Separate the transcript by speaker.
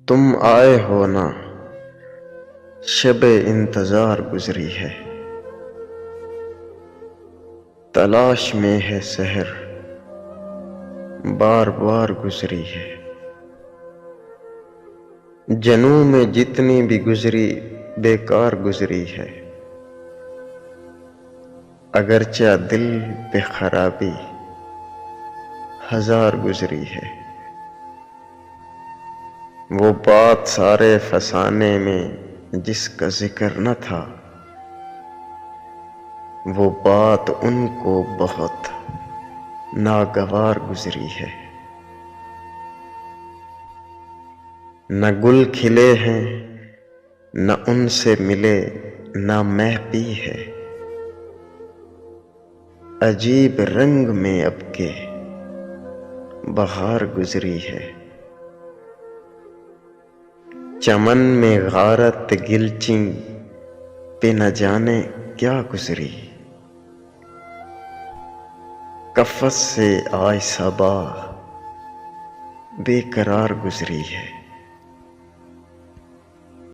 Speaker 1: تم آئے ہو نا، شب انتظار گزری ہے، تلاش میں ہے سحر بار بار گزری ہے۔ جنوں میں جتنی بھی گزری بیکار گزری ہے، اگرچہ دل پہ خرابی ہزار گزری ہے۔ وہ بات سارے فسانے میں جس کا ذکر نہ تھا، وہ بات ان کو بہت ناگوار گزری ہے۔ نہ گل کھلے ہیں، نہ ان سے ملے، نہ مہ پی ہے، عجیب رنگ میں اب کے بہار گزری ہے۔ چمن میں غارت گلچین پہ نہ جانے کیا گزری، قفس سے آئے صبا بے قرار گزری ہے۔